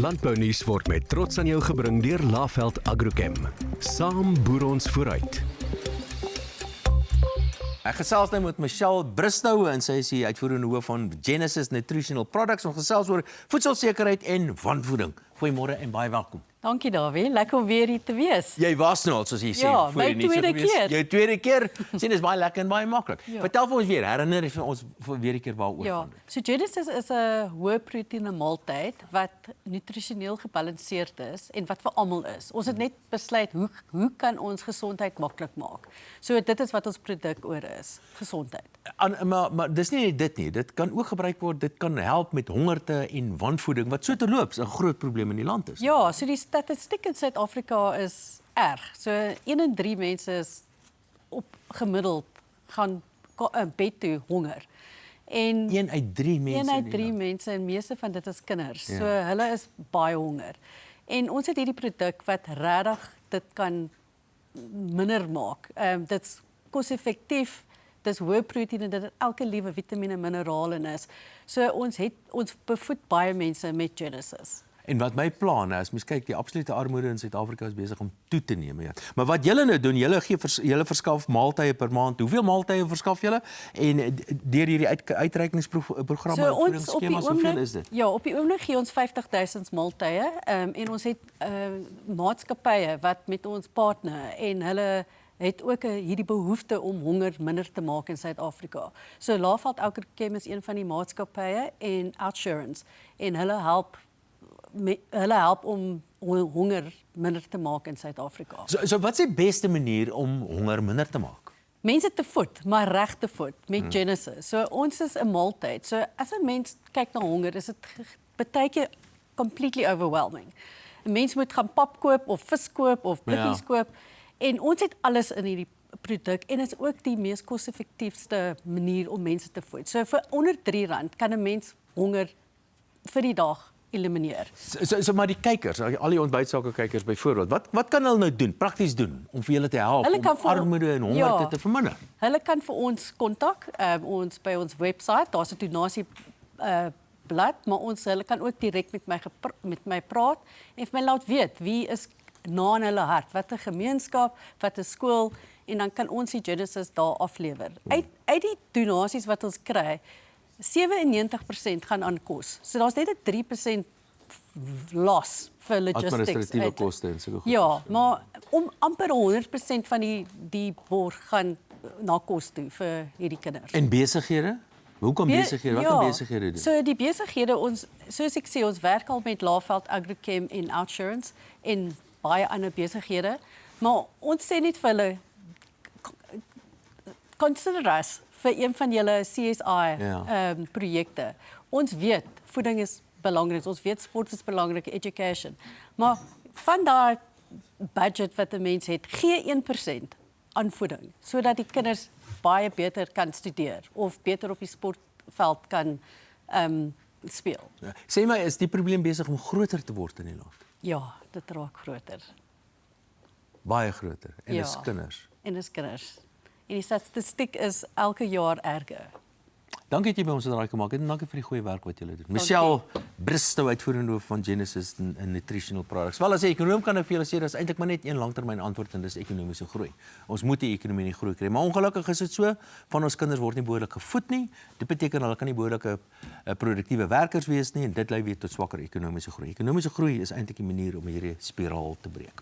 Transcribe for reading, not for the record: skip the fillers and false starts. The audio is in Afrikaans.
Landbounuus word met trots aan jou gebring deur Laveld Agrochem. Saam boer ons vooruit. Ek gesels nou met Michelle Bristow en sy is die uitvoerende hoof van Genesis Nutritional Products. Ons gesels oor voedselsekerheid en wanvoeding. Goeiemôre en baie welkom. Dankie Dawie, lekker om weer hier te wees. Jy was nou al, soos jy sê, Ja, voor my jy nie so tweede gewees. keer. Jou tweede keer. Sien, is baie lekker en baie maklik. Ja. Vertel vir ons weer, herinner vir ons vir weer 'n keer waaroor Ja, gaan dit. so Genesis is 'n hoë proteïene maaltyd wat nutrisioneel gebalanseerd is en wat vir almal is. Ons het net besluit hoe kan ons gesondheid maklik maak. So dit is wat ons produk oor is, gesondheid. Maar dis nie net dit nie. Dit kan ook gebruik word, dit kan help met hongerte en wanvoeding wat so terloops 'n groot probleem in die land is. Ja, so die statistiek in Suid-Afrika is erg. So 1 in 3 mense is op gemiddeld gaan bed toe honger. En 1 uit 3 mense. 1 in uit die 3 land. mense en meeste van dit is kinders. Ja. So hulle is baie honger. En ons het hierdie produk wat regtig dit kan minder maak. Dit's koste-effektief, dis hoë proteïene, dit het elke liewe vitamiene, minerale in is. So ons bevoed baie mense met Genesis. En wat my plan is, mens kyk, die absolute armoede in Suid-Afrika is besig om toe te neem. Ja. Maar wat julle nou doen, julle verskaf maaltye per maand. Hoeveel maaltye verskaf julle? En deur hierdie uitreikingsprogramme So en ons voedingsskemas, hoeveel is dit? Ja, op die oomblik gee ons 50,000 maaltye en ons het maatskappye wat met ons partner en hulle het ook hierdie behoefte om honger minder te maak in Suid-Afrika. So Laveld Agrochem is een van die maatskappye en Outsurance en hulle help om honger minder te maak in Suid-Afrika. So wat is die beste manier om honger minder te maak? Mense te voed, maar reg te voed met Genesis. So ons is 'n maaltyd. So as 'n mens kyk na honger, is dit baie keer completely overwhelming. 'n Mens moet gaan pap koop of vis koop of blikkies koop en ons het alles in hierdie produk en is ook die mees koste-effektiefste manier om mense te voed. So vir onder R3 kan 'n mens honger vir die dag elimineer. So maar die kykers, al die ontbytsake kykers byvoorbeeld, wat kan hulle nou doen, prakties doen om vir julle te help Hulle om kan vir- armoede en hongerte te verminder? Hulle kan vir ons kontak, by ons webwerf, daar's 'n donasie blad, maar hulle kan ook direk met my praat en vir my laat weet wie is na in hulle hart, wat 'n gemeenskap, wat 'n skool en dan kan ons die Genesis daar aflewer. Uit die donasies wat ons kry, 97% gaan aan kos. So daar's net 'n 3% los vir logistics. Administratiewe koste en sulke goed. Ja, maar om amper 100% van die borg gaan na kos toe vir hierdie kinders. En besighede? Hoekom besighede? Wat kan besighede doen? So die besighede, soos ek sê, ons werk al met Laveld Agrochem en Outsurance en baie ander besighede, maar ons sê net vir hulle consider us vir een van julle CSI projekte. Ons weet voeding is belangrik, ons weet sport is belangrik, education. Maar van daai budget wat 'n mens het, gee 1% aan voeding sodat die kinders baie beter kan studeer of beter op die sportveld kan speel. Ja. Sê my, is die probleem besig om groter te word in die land? Ja, dit raak groter. Baie groter. En Ja. dis kinders. En dis kinders. En die statistiek is elke jaar erger. Dankie dat jy by ons draai gemaak het en dankie vir die goeie werk wat julle doen. Michelle Bristow, uitvoerende hoof van Genesis Nutritional Products. Wel, as 'n ekonom kan ek vir julle sê, dis eintlik maar net een langtermyn antwoord en dis ekonomiese groei. Ons moet die ekonomie nie groei kry, maar ongelukkig is dit so, van ons kinders word nie behoorlik gevoed nie. Dit beteken hulle kan nie behoorlike produktiewe werkers wees nie en dit lei weer tot swakker ekonomiese groei. Ekonomiese groei is eintlik die manier om hierdie spiraal te breek.